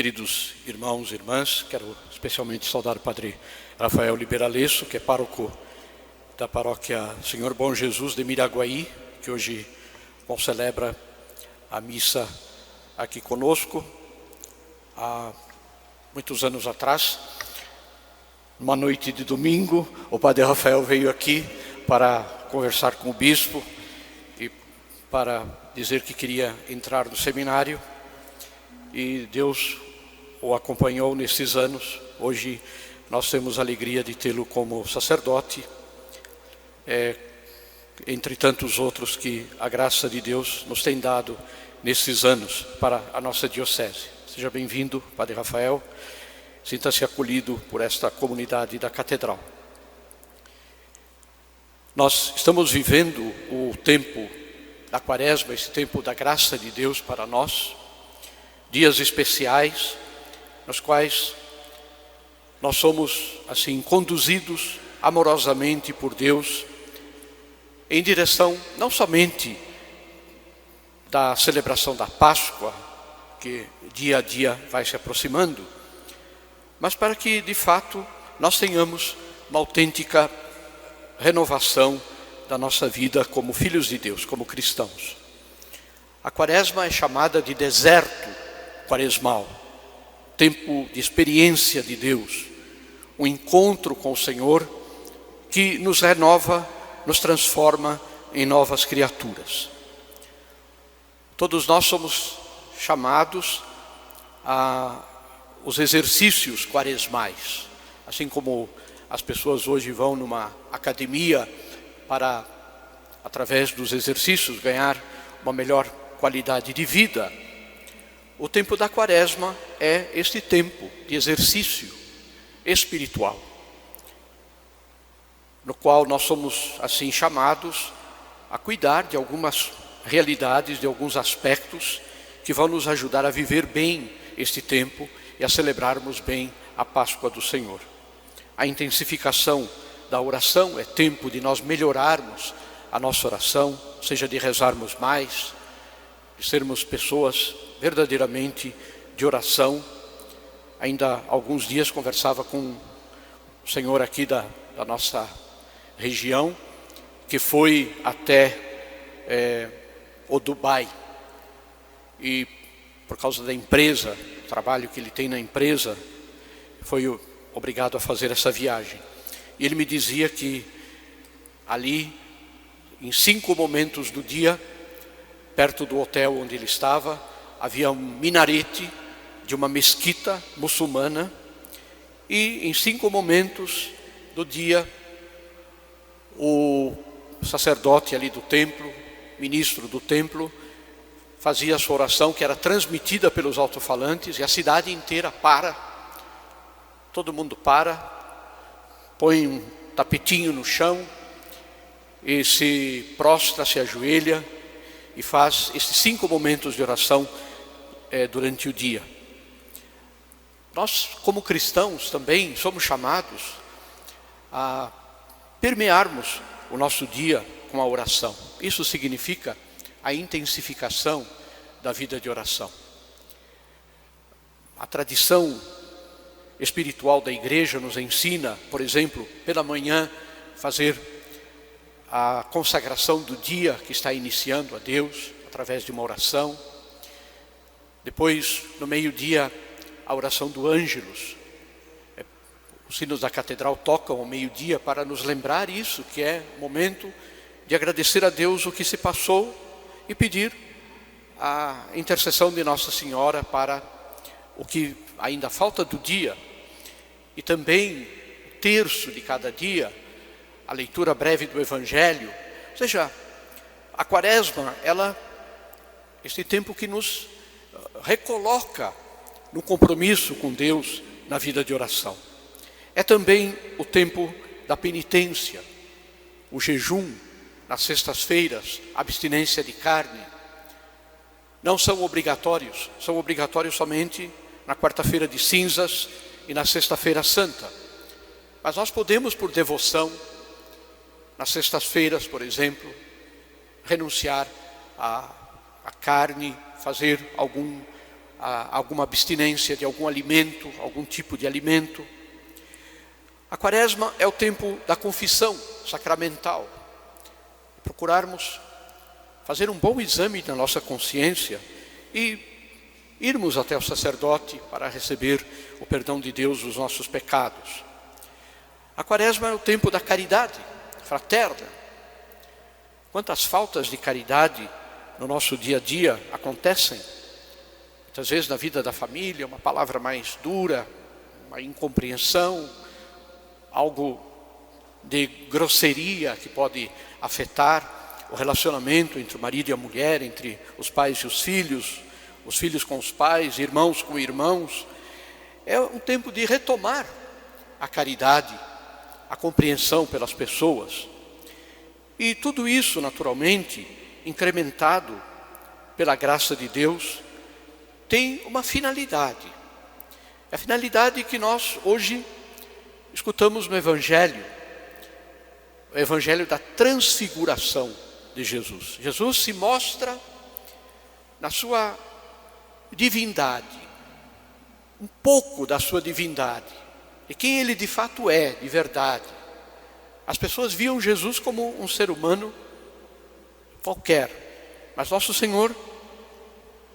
Queridos irmãos e irmãs, quero especialmente saudar o Padre Rafael Liberalesso, que é pároco da paróquia Senhor Bom Jesus de Miraguaí, que hoje celebra a missa aqui conosco. Há muitos anos atrás, numa noite de domingo, o Padre Rafael veio aqui para conversar com o bispo e para dizer que queria entrar no seminário. E Deus o acompanhou nesses anos. Hoje nós temos a alegria de tê-lo como sacerdote, entre tantos outros que a graça de Deus nos tem dado nesses anos para a nossa diocese. Seja bem-vindo, Padre Rafael, sinta-se acolhido por esta comunidade da Catedral. Nós estamos vivendo o tempo da Quaresma, esse tempo da graça de Deus para nós, dias especiais, nos quais nós somos assim conduzidos amorosamente por Deus em direção não somente da celebração da Páscoa, que dia a dia vai se aproximando, mas para que de fato nós tenhamos uma autêntica renovação da nossa vida como filhos de Deus, como cristãos. A Quaresma é chamada de deserto quaresmal, tempo de experiência de Deus, um encontro com o Senhor que nos renova, nos transforma em novas criaturas. Todos nós somos chamados a os exercícios quaresmais, assim como as pessoas hoje vão numa academia para, através dos exercícios, ganhar uma melhor qualidade de vida. O tempo da Quaresma é este tempo de exercício espiritual, no qual nós somos assim chamados a cuidar de algumas realidades, de alguns aspectos que vão nos ajudar a viver bem este tempo e a celebrarmos bem a Páscoa do Senhor. A intensificação da oração é tempo de nós melhorarmos a nossa oração, seja de rezarmos mais, de sermos pessoas verdadeiramente de oração. Ainda há alguns dias conversava com o senhor aqui da nossa região, que foi até o Dubai, e por causa da empresa, o trabalho que ele tem na empresa, foi obrigado a fazer essa viagem. E ele me dizia que ali, em 5 momentos do dia, perto do hotel onde ele estava, havia um minarete de uma mesquita muçulmana, e em 5 momentos do dia, o sacerdote ali do templo, ministro do templo, fazia a sua oração, que era transmitida pelos alto-falantes, e a cidade inteira para, todo mundo para, põe um tapetinho no chão, e se prostra, se ajoelha, e faz esses 5 momentos de oração durante o dia. Nós, como cristãos, também somos chamados a permearmos o nosso dia com a oração. Isso significa a intensificação da vida de oração. A tradição espiritual da igreja nos ensina, por exemplo, pela manhã, fazer a consagração do dia que está iniciando a Deus, através de uma oração. Depois, no meio-dia, a oração do Ângelus. Os sinos da Catedral tocam ao meio-dia para nos lembrar isso, que é o momento de agradecer a Deus o que se passou e pedir a intercessão de Nossa Senhora para o que ainda falta do dia. E também o terço de cada dia, a leitura breve do Evangelho. Ou seja, a Quaresma, este tempo que nos recoloca no compromisso com Deus na vida de oração. É também o tempo da penitência, o jejum nas sextas-feiras, a abstinência de carne. Não são obrigatórios, são obrigatórios somente na quarta-feira de cinzas e na sexta-feira santa. Mas nós podemos, por devoção, nas sextas-feiras, por exemplo, renunciar à carne, fazer algum alguma abstinência de algum alimento, algum tipo de alimento. A quaresma é o tempo da confissão sacramental. Procurarmos fazer um bom exame da nossa consciência e irmos até o sacerdote para receber o perdão de Deus dos nossos pecados. A quaresma é o tempo da caridade fraterna. Quantas faltas de caridade no nosso dia a dia acontecem? Muitas vezes na vida da família, uma palavra mais dura, uma incompreensão, algo de grosseria que pode afetar o relacionamento entre o marido e a mulher, entre os pais e os filhos com os pais, irmãos com irmãos. É um tempo de retomar a caridade, a compreensão pelas pessoas. E tudo isso, naturalmente, incrementado pela graça de Deus, tem uma finalidade. É a finalidade que nós hoje escutamos no Evangelho, o Evangelho da transfiguração de Jesus. Jesus se mostra na sua divindade, um pouco da sua divindade, e quem ele de fato é, de verdade. As pessoas viam Jesus como um ser humano qualquer, mas nosso Senhor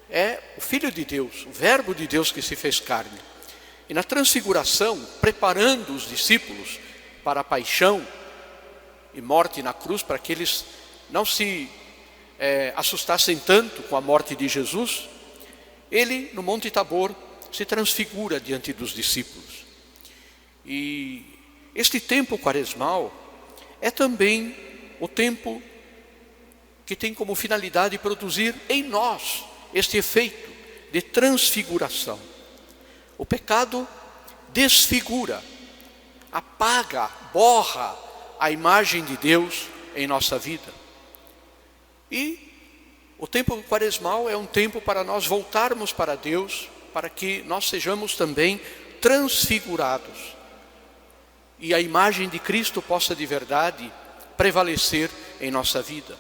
é o Filho de Deus, o Verbo de Deus que se fez carne. E na transfiguração, preparando os discípulos para a paixão e morte na cruz, para que eles não se assustassem tanto com a morte de Jesus, ele, no Monte Tabor, se transfigura diante dos discípulos. E este tempo quaresmal é também o tempo que tem como finalidade produzir em nós este efeito de transfiguração. O pecado desfigura, apaga, borra a imagem de Deus em nossa vida. E o tempo quaresmal é um tempo para nós voltarmos para Deus, para que nós sejamos também transfigurados e a imagem de Cristo possa de verdade prevalecer em nossa vida.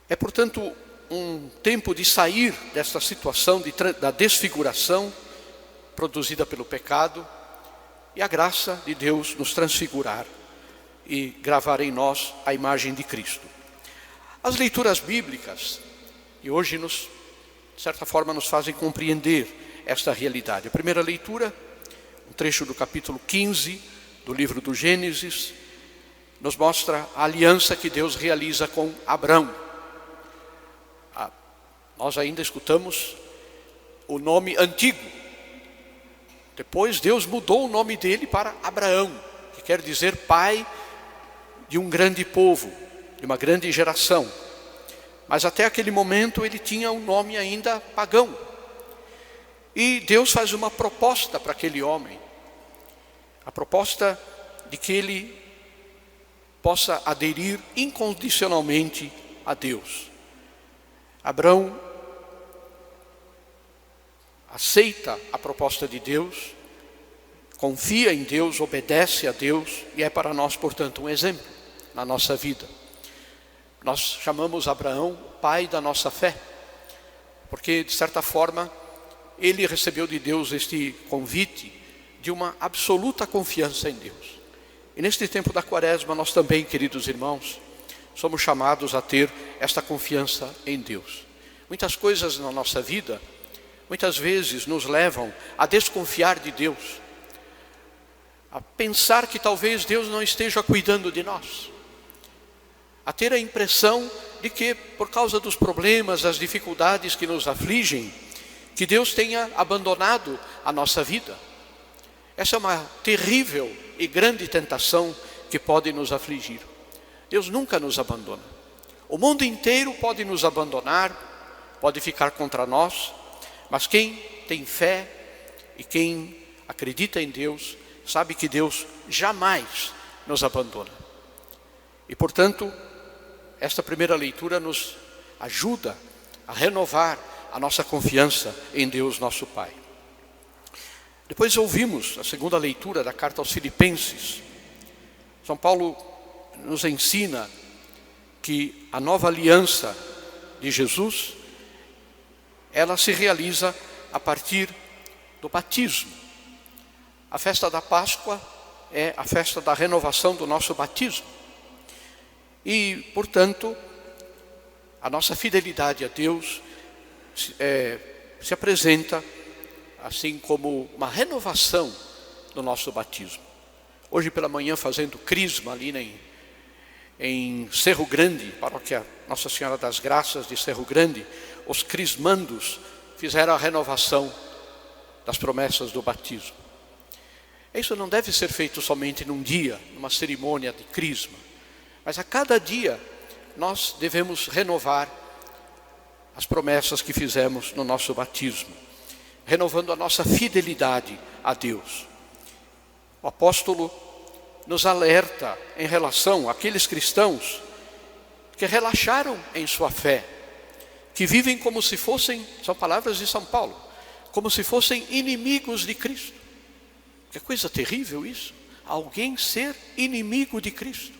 É, portanto, um tempo de sair dessa situação da desfiguração produzida pelo pecado e a graça de Deus nos transfigurar e gravar em nós a imagem de Cristo. As leituras bíblicas, e hoje de certa forma nos fazem compreender esta realidade. A primeira leitura, um trecho do capítulo 15 do livro do Gênesis, nos mostra a aliança que Deus realiza com Abrão. Nós ainda escutamos o nome antigo. Depois Deus mudou o nome dele para Abraão, que quer dizer pai de um grande povo, de uma grande geração. Mas até aquele momento ele tinha um nome ainda pagão. E Deus faz uma proposta para aquele homem. A proposta de que ele possa aderir incondicionalmente a Deus. Abrão aceita a proposta de Deus, confia em Deus, obedece a Deus e é para nós, portanto, um exemplo na nossa vida. Nós chamamos Abraão o pai da nossa fé, porque de certa forma ele recebeu de Deus este convite de uma absoluta confiança em Deus. E neste tempo da quaresma nós também, queridos irmãos, somos chamados a ter esta confiança em Deus. Muitas coisas na nossa vida, muitas vezes nos levam a desconfiar de Deus, a pensar que talvez Deus não esteja cuidando de nós, a ter a impressão de que por causa dos problemas, das dificuldades que nos afligem, que Deus tenha abandonado a nossa vida. Essa é uma terrível e grande tentação que pode nos afligir. Deus nunca nos abandona. O mundo inteiro pode nos abandonar, pode ficar contra nós, mas quem tem fé e quem acredita em Deus, sabe que Deus jamais nos abandona. E portanto, esta primeira leitura nos ajuda a renovar a nossa confiança em Deus nosso Pai. Depois ouvimos a segunda leitura da carta aos Filipenses. São Paulo nos ensina que a nova aliança de Jesus ela se realiza a partir do batismo. A festa da Páscoa é a festa da renovação do nosso batismo. E, portanto, a nossa fidelidade a Deus se apresenta assim como uma renovação do nosso batismo. Hoje pela manhã, fazendo crisma ali em Cerro Grande, paróquia Nossa Senhora das Graças de Cerro Grande, os crismandos fizeram a renovação das promessas do batismo. Isso não deve ser feito somente num dia, numa cerimônia de crisma, mas a cada dia nós devemos renovar as promessas que fizemos no nosso batismo, renovando a nossa fidelidade a Deus. O apóstolo nos alerta em relação àqueles cristãos que relaxaram em sua fé, que vivem como se fossem, são palavras de São Paulo, como se fossem inimigos de Cristo. Que coisa terrível isso, alguém ser inimigo de Cristo.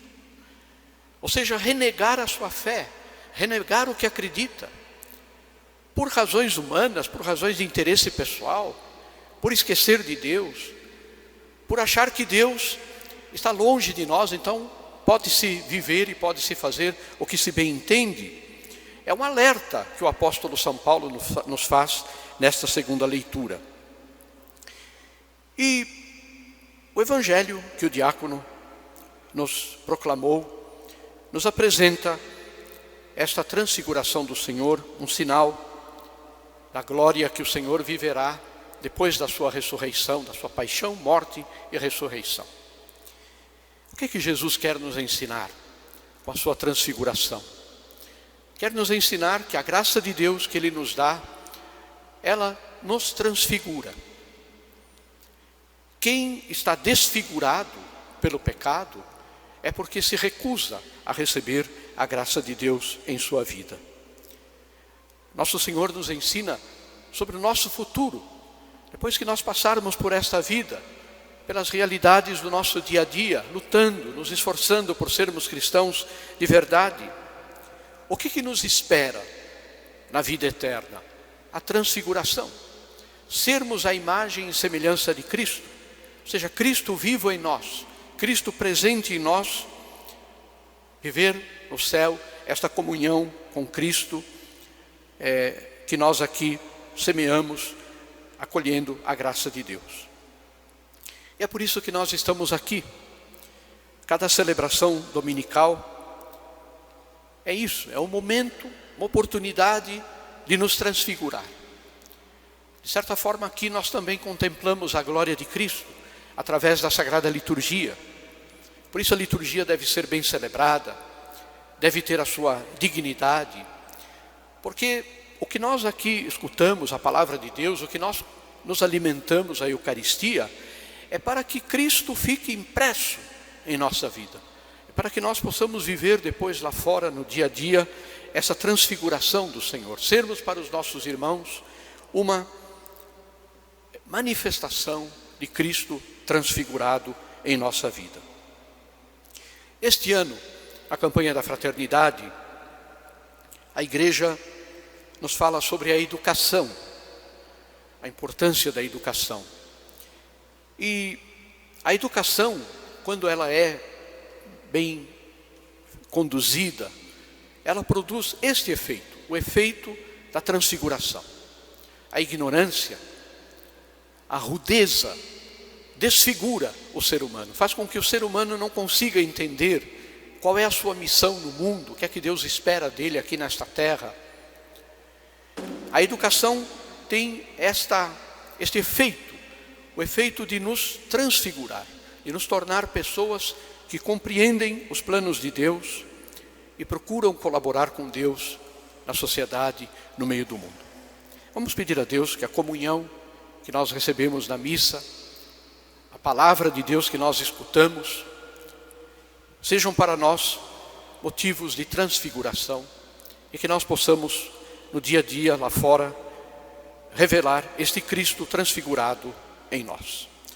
Ou seja, renegar a sua fé, renegar o que acredita, por razões humanas, por razões de interesse pessoal, por esquecer de Deus, por achar que Deus está longe de nós, então pode-se viver e pode-se fazer o que se bem entende. É um alerta que o apóstolo São Paulo nos faz nesta segunda leitura. E o evangelho que o diácono nos proclamou nos apresenta esta transfiguração do Senhor, um sinal da glória que o Senhor viverá depois da sua ressurreição, da sua paixão, morte e ressurreição. O que Jesus quer nos ensinar com a sua transfiguração? Quer nos ensinar que a graça de Deus que Ele nos dá, ela nos transfigura. Quem está desfigurado pelo pecado é porque se recusa a receber a graça de Deus em sua vida. Nosso Senhor nos ensina sobre o nosso futuro, depois que nós passarmos por esta vida, pelas realidades do nosso dia a dia, lutando, nos esforçando por sermos cristãos de verdade. O que nos espera na vida eterna? A transfiguração. Sermos a imagem e semelhança de Cristo, ou seja, Cristo vivo em nós, Cristo presente em nós, viver no céu esta comunhão com Cristo, que nós aqui semeamos, acolhendo a graça de Deus. E é por isso que nós estamos aqui. Cada celebração dominical é isso, é um momento, uma oportunidade de nos transfigurar. De certa forma, aqui nós também contemplamos a glória de Cristo através da Sagrada Liturgia. Por isso a liturgia deve ser bem celebrada, deve ter a sua dignidade, porque o que nós aqui escutamos, a palavra de Deus, o que nós nos alimentamos, a Eucaristia, é para que Cristo fique impresso em nossa vida, para que nós possamos viver depois lá fora, no dia a dia, essa transfiguração do Senhor, sermos para os nossos irmãos uma manifestação de Cristo transfigurado em nossa vida. Este ano, a campanha da fraternidade, a igreja nos fala sobre a educação, a importância da educação. E a educação, quando ela é bem conduzida, ela produz este efeito, o efeito da transfiguração. A ignorância, a rudeza, desfigura o ser humano, faz com que o ser humano não consiga entender qual é a sua missão no mundo, o que é que Deus espera dele aqui nesta terra. A educação tem este efeito, o efeito de nos transfigurar, de nos tornar pessoas que compreendem os planos de Deus e procuram colaborar com Deus na sociedade, no meio do mundo. Vamos pedir a Deus que a comunhão que nós recebemos na missa, a palavra de Deus que nós escutamos, sejam para nós motivos de transfiguração e que nós possamos, no dia a dia, lá fora, revelar este Cristo transfigurado em nós.